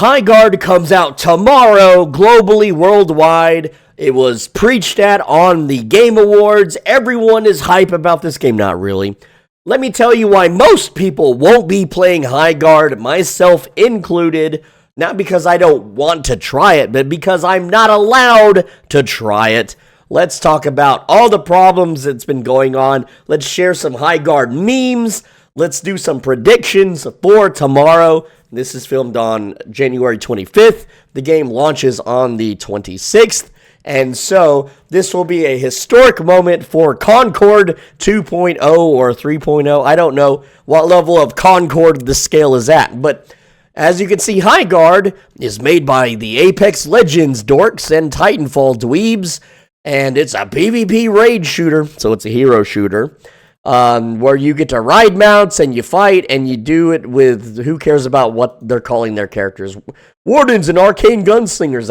Highguard comes out tomorrow, globally, worldwide. It was preached at on the Game Awards. Everyone is hype about this game. Not really. Let me tell you why most people won't be playing Highguard, myself included. Not because I don't want to try it, but because I'm not allowed to try it. Let's talk about all the problems that's been going on. Let's share some Highguard memes. Let's do some predictions for tomorrow. This is filmed on January 25th. The game launches on the 26th. And so this will be a historic moment for Concord 2.0 or 3.0. I don't know what level of Concord the scale is at. But as you can see, Highguard is made by the Apex Legends dorks and Titanfall dweebs. And it's a PvP raid shooter, so it's a hero shooter, where you get to ride mounts and you fight, and you do it with, who cares about what they're calling their characters? Wardens and arcane gunslingers.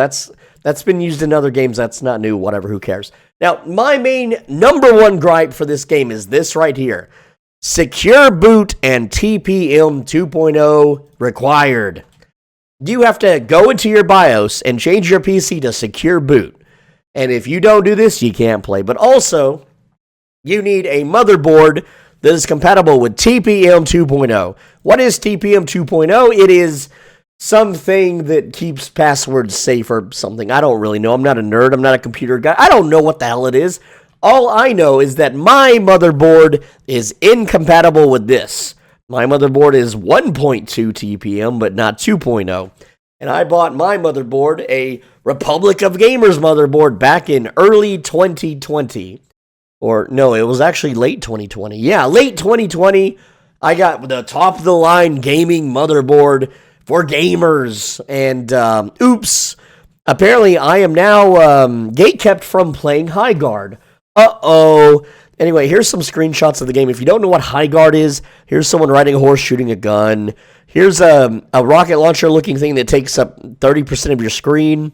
That's been used in other games. That's not new, whatever, who cares? Now, my main number one gripe for this game is this right here. Secure boot and TPM 2.0 required. You have to go into your BIOS and change your PC to secure boot. And if you don't do this, you can't play. But also, you need a motherboard that is compatible with TPM 2.0. What is TPM 2.0? It is something that keeps passwords safe or something. I don't really know. I'm not a nerd. I'm not a computer guy. I don't know what the hell it is. All I know is that my motherboard is incompatible with this. My motherboard is 1.2 TPM, but not 2.0. And I bought my motherboard, a Republic of Gamers motherboard, back in early 2020. Or, no, it was actually late 2020. Yeah, late 2020. I got the top-of-the-line gaming motherboard for gamers. And, oops. Apparently, I am now gatekept from playing Highguard. Uh-oh. Anyway, here's some screenshots of the game. If you don't know what Highguard is, here's someone riding a horse shooting a gun. Here's a rocket launcher looking thing that takes up 30% of your screen.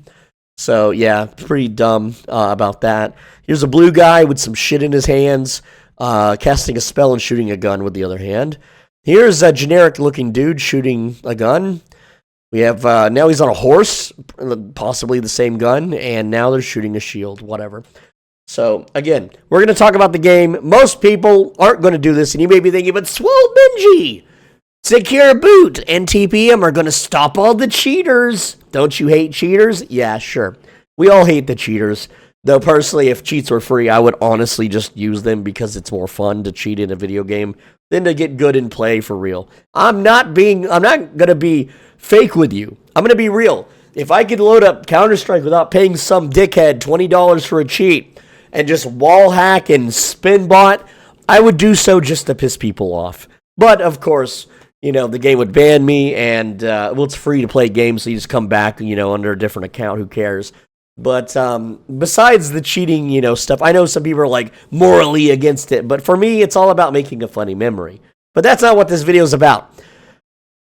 So, yeah, pretty dumb about that. Here's a blue guy with some shit in his hands, casting a spell and shooting a gun with the other hand. Here's a generic looking dude shooting a gun. We have, now he's on a horse, possibly the same gun, and now they're shooting a shield, whatever. So, again, we're going to talk about the game. Most people aren't going to do this, and you may be thinking, but Swole Benji, secure boot and TPM are going to stop all the cheaters. Don't you hate cheaters? Yeah, sure. We all hate the cheaters. Though, personally, if cheats were free, I would honestly just use them because it's more fun to cheat in a video game than to get good in play for real. I'm not going to be fake with you. I'm going to be real. If I could load up Counter-Strike without paying some dickhead $20 for a cheat, and just wall hack and spin bot, I would do so just to piss people off. But, of course, you know, the game would ban me, and, well, it's free to play games, so you just come back, you know, under a different account, who cares? But, besides the cheating, you know, stuff, I know some people are, like, morally against it, but for me, it's all about making a funny memory. But that's not what this video is about.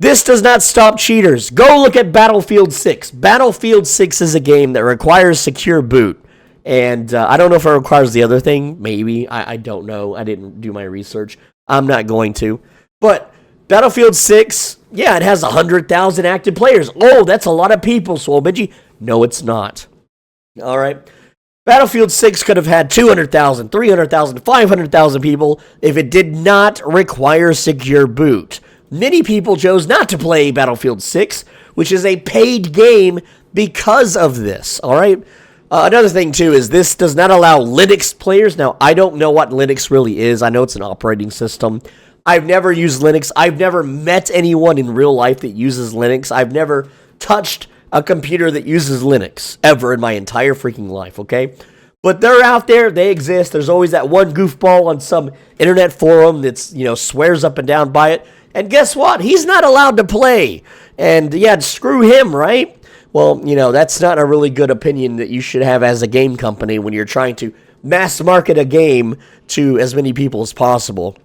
This does not stop cheaters. Go look at Battlefield 6. Battlefield 6 is a game that requires secure boot. And I don't know if it requires the other thing. Maybe. I don't know. I didn't do my research. I'm not going to. But Battlefield 6, yeah, it has 100,000 active players. Oh, that's a lot of people, Swolbenji. No, it's not. All right. Battlefield 6 could have had 200,000, 300,000, 500,000 people if it did not require secure boot. Many people chose not to play Battlefield 6, which is a paid game because of this. All right. Another thing, too, is this does not allow Linux players. Now, I don't know what Linux really is. I know it's an operating system. I've never used Linux. I've never met anyone in real life that uses Linux. I've never touched a computer that uses Linux ever in my entire freaking life, okay? But they're out there. They exist. There's always that one goofball on some internet forum that's, you know, swears up and down by it. And guess what? He's not allowed to play. And, yeah, screw him, right? Well, you know, that's not a really good opinion that you should have as a game company when you're trying to mass market a game to as many people as possible.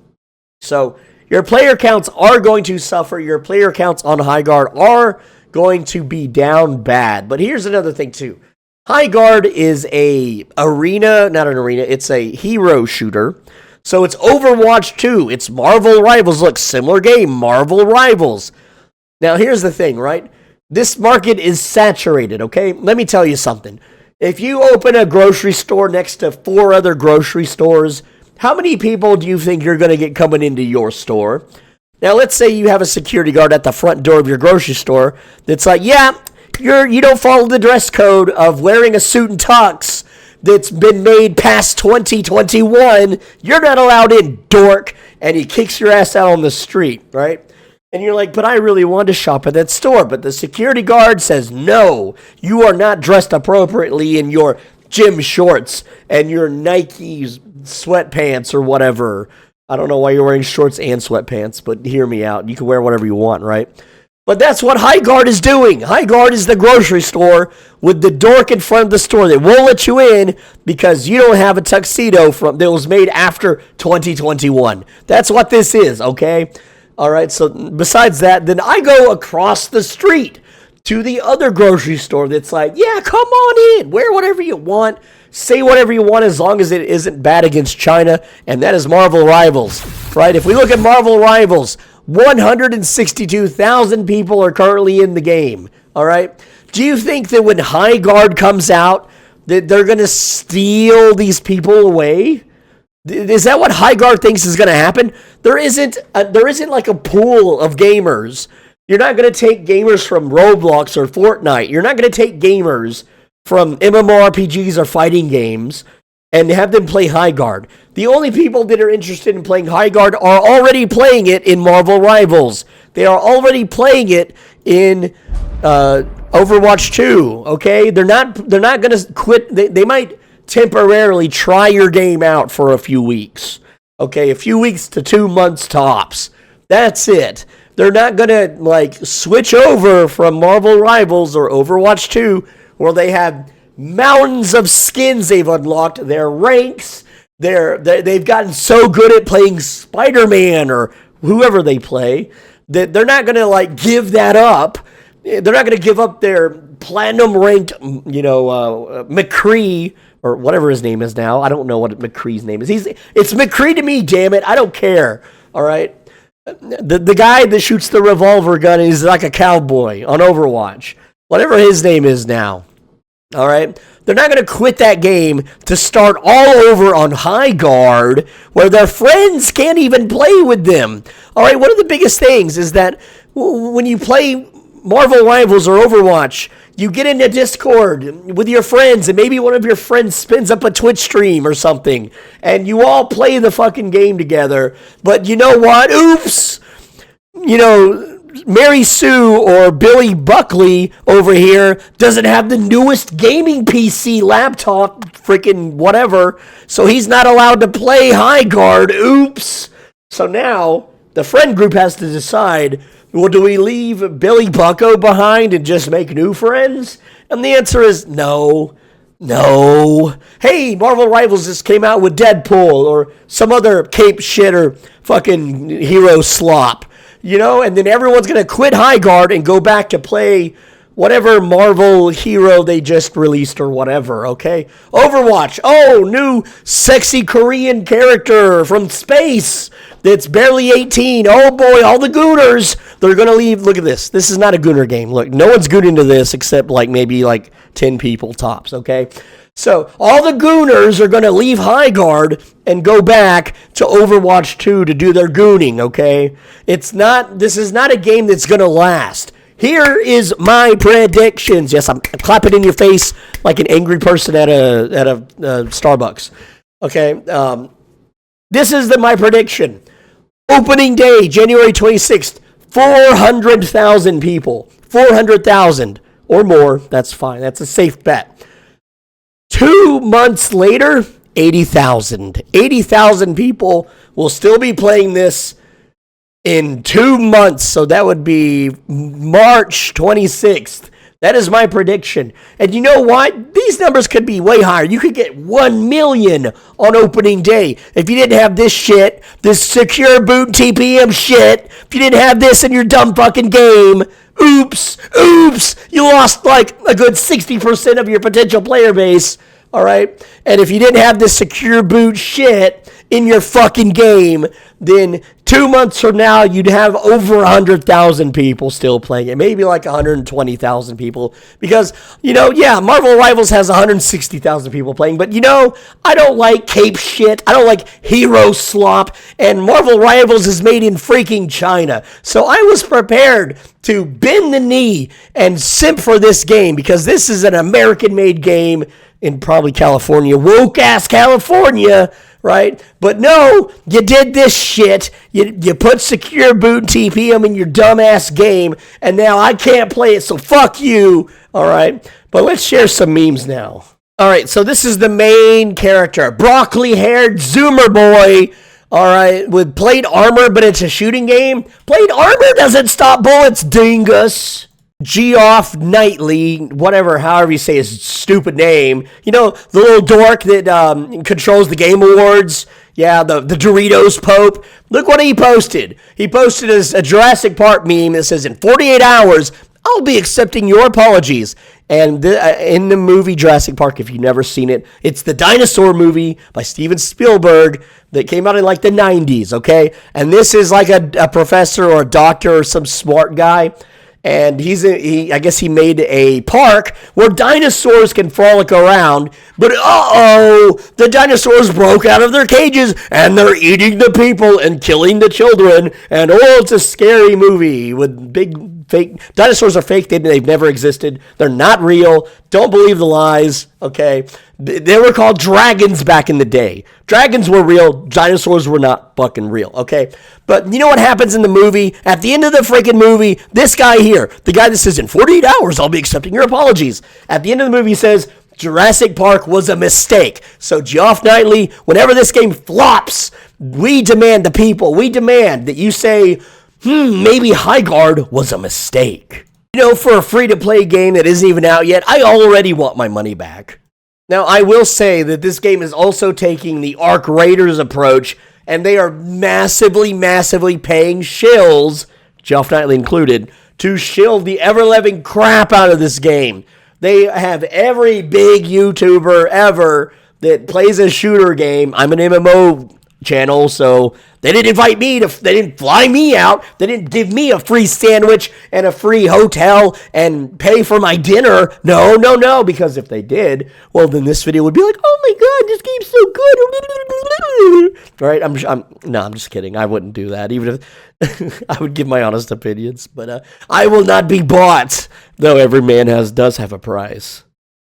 So, your player counts are going to suffer. Your player counts on Highguard are going to be down bad. But here's another thing, too. Highguard is it's a hero shooter. So, it's Overwatch 2. It's Marvel Rivals. Look, similar game, Marvel Rivals. Now, here's the thing, right? This market is saturated, okay? Let me tell you something. If you open a grocery store next to 4 other grocery stores, how many people do you think you're going to get coming into your store? Now, let's say you have a security guard at the front door of your grocery store that's like, yeah, you don't follow the dress code of wearing a suit and tux that's been made past 2021. You're not allowed in, dork. And he kicks your ass out on the street, right? And you're like, but I really want to shop at that store. But the security guard says, no, you are not dressed appropriately in your gym shorts and your Nike sweatpants or whatever. I don't know why you're wearing shorts and sweatpants, but hear me out. You can wear whatever you want, right? But that's what Highguard is doing. Highguard is the grocery store with the dork in front of the store that won't let you in because you don't have a tuxedo that was made after 2021. That's what this is, okay? All right, so besides that, then I go across the street to the other grocery store that's like, yeah, come on in, wear whatever you want, say whatever you want as long as it isn't bad against China, and that is Marvel Rivals, right? If we look at Marvel Rivals, 162,000 people are currently in the game, all right? Do you think that when Highguard comes out that they're going to steal these people away? Is that what Highguard thinks is going to happen? There isn't like a pool of gamers. You're not going to take gamers from Roblox or Fortnite. You're not going to take gamers from MMORPGs or fighting games and have them play Highguard. The only people that are interested in playing Highguard are already playing it in Marvel Rivals. They are already playing it in Overwatch 2. Okay, they're not going to quit. They might temporarily try your game out for a few weeks. Okay, a few weeks to 2 months tops. That's it. They're not going to like switch over from Marvel Rivals or Overwatch 2 where they have mountains of skins they've unlocked, their ranks, they've gotten so good at playing Spider-Man or whoever they play that they're not going to like give that up. They're not going to give up their platinum ranked, McCree or whatever his name is now. I don't know what McCree's name is. It's McCree to me, damn it. I don't care. All right. The guy that shoots the revolver gun is like a cowboy on Overwatch. Whatever his name is now. All right. They're not going to quit that game to start all over on Highguard where their friends can't even play with them. All right. One of the biggest things is that when you play Marvel Rivals or Overwatch, you get into Discord with your friends and maybe one of your friends spins up a Twitch stream or something and you all play the fucking game together. But you know what? Oops. Mary Sue or Billy Buckley over here doesn't have the newest gaming PC laptop, freaking whatever, so he's not allowed to play Highguard. Oops. So now the friend group has to decide, well, do we leave Billy Bucko behind and just make new friends? And the answer is no. Hey, Marvel Rivals just came out with Deadpool or some other cape shit or fucking hero slop. And then everyone's going to quit Highguard and go back to play whatever Marvel hero they just released or whatever, okay? Overwatch, new sexy Korean character from space that's barely 18. Oh boy, all the Gooners, they're going to leave. Look at this. This is not a Gooner game. Look, no one's gooning to this except maybe 10 people tops, okay? So all the Gooners are going to leave Highguard and go back to Overwatch 2 to do their gooning, okay? This is not a game that's going to last. Here is my predictions. Yes, I'm clapping in your face like an angry person at a Starbucks. Okay, this is my prediction. Opening day, January 26th, 400,000 people. 400,000 or more. That's fine. That's a safe bet. 2 months later, 80,000. 80,000 people will still be playing this in 2 months. So that would be March 26th. That is my prediction. And you know what? These numbers could be way higher. You could get 1 million on opening day. If you didn't have this shit, this secure boot TPM shit, if you didn't have this in your dumb fucking game, oops, you lost a good 60% of your potential player base. All right. And if you didn't have this secure boot shit in your fucking game, then 2 months from now, you'd have over 100,000 people still playing it. Maybe like 120,000 people. Because, Marvel Rivals has 160,000 people playing. But, I don't like cape shit. I don't like hero slop. And Marvel Rivals is made in freaking China. So I was prepared to bend the knee and simp for this game. Because this is an American-made game in probably California. Woke-ass California. Right? But no, you did this shit. You put Secure Boot and TPM in your dumbass game, and now I can't play it, so fuck you. All right? But let's share some memes now. All right, so this is the main character. Broccoli-haired Zoomer boy, all right, with plate armor, but it's a shooting game. Plate armor doesn't stop bullets, dingus. Geoff Knightley, however you say his stupid name. The little dork that controls the Game Awards. Yeah, the Doritos Pope. Look what he posted. He posted a Jurassic Park meme that says, in 48 hours, I'll be accepting your apologies. And in the movie Jurassic Park, if you've never seen it, it's the dinosaur movie by Steven Spielberg that came out in like the 90s, okay? And this is like a professor or a doctor or some smart guy. And I guess he made a park where dinosaurs can frolic around. But the dinosaurs broke out of their cages and they're eating the people and killing the children. And it's a scary movie with big fake dinosaurs are fake. They've never existed. They're not real. Don't believe the lies. Okay, they were called dragons back in the day. Dragons were real. Dinosaurs were not fucking real. Okay, but you know what happens in the movie? At the end of the freaking movie, this guy here, the guy that says in 48 hours I'll be accepting your apologies. At the end of the movie, he says Jurassic Park was a mistake. So Geoff Knightley, whenever this game flops, we demand that you say, maybe Highguard was a mistake. For a free-to-play game that isn't even out yet, I already want my money back. Now, I will say that this game is also taking the Arc Raiders approach, and they are massively, massively paying shills, Geoff Knightley included, to shill the ever-loving crap out of this game. They have every big YouTuber ever that plays a shooter game. I'm an MMO channel, so they didn't invite me they didn't fly me out, they didn't give me a free sandwich and a free hotel and pay for my dinner. No, because if they did, well, then this video would be like, oh my god, this game's so good. Right? I'm just kidding. I wouldn't do that, even if I would give my honest opinions, but I will not be bought, though every man does have a price.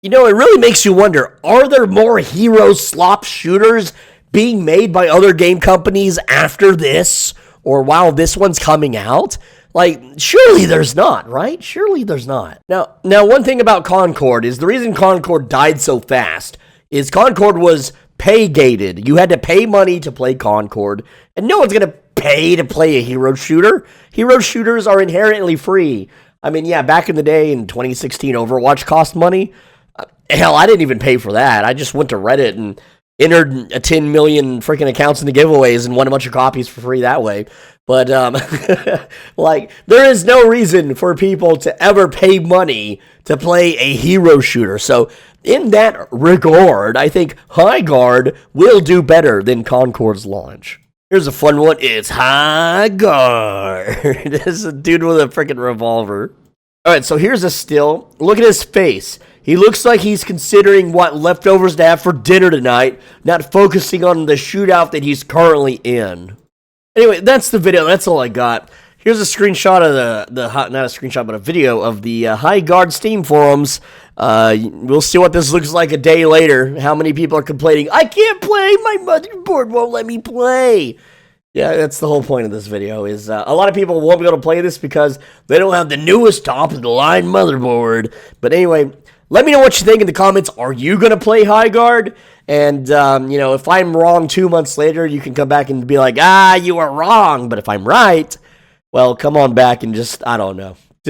It really makes you wonder, are there more hero slop shooters being made by other game companies after this, or while this one's coming out? Like, surely there's not, right? Surely there's not. Now, one thing about Concord is the reason Concord died so fast is Concord was pay-gated. You had to pay money to play Concord, and no one's going to pay to play a hero shooter. Hero shooters are inherently free. I mean, yeah, back in the day in 2016, Overwatch cost money. Hell, I didn't even pay for that. I just went to Reddit and entered 10 million freaking accounts in the giveaways and won a bunch of copies for free that way. But, there is no reason for people to ever pay money to play a hero shooter. So, in that regard, I think Highguard will do better than Concord's launch. Here's a fun one. It's Highguard. This is a dude with a freaking revolver. All right, so here's a still. Look at his face. He looks like he's considering what leftovers to have for dinner tonight, not focusing on the shootout that he's currently in. Anyway, that's the video. That's all I got. Here's a screenshot of not a screenshot, but a video of the Highguard Steam forums. We'll see what this looks like a day later. How many people are complaining, I can't play, my motherboard won't let me play. Yeah, that's the whole point of this video, is a lot of people won't be able to play this because they don't have the newest top-of-the-line motherboard. But anyway, let me know what you think in the comments. Are you going to play Highguard? And, if I'm wrong 2 months later, you can come back and be like, you were wrong. But if I'm right, well, come on back and just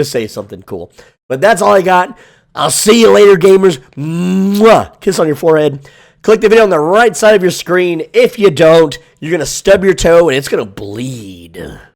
say something cool. But that's all I got. I'll see you later, gamers. Mwah! Kiss on your forehead. Click the video on the right side of your screen. If you don't, you're going to stub your toe and it's going to bleed.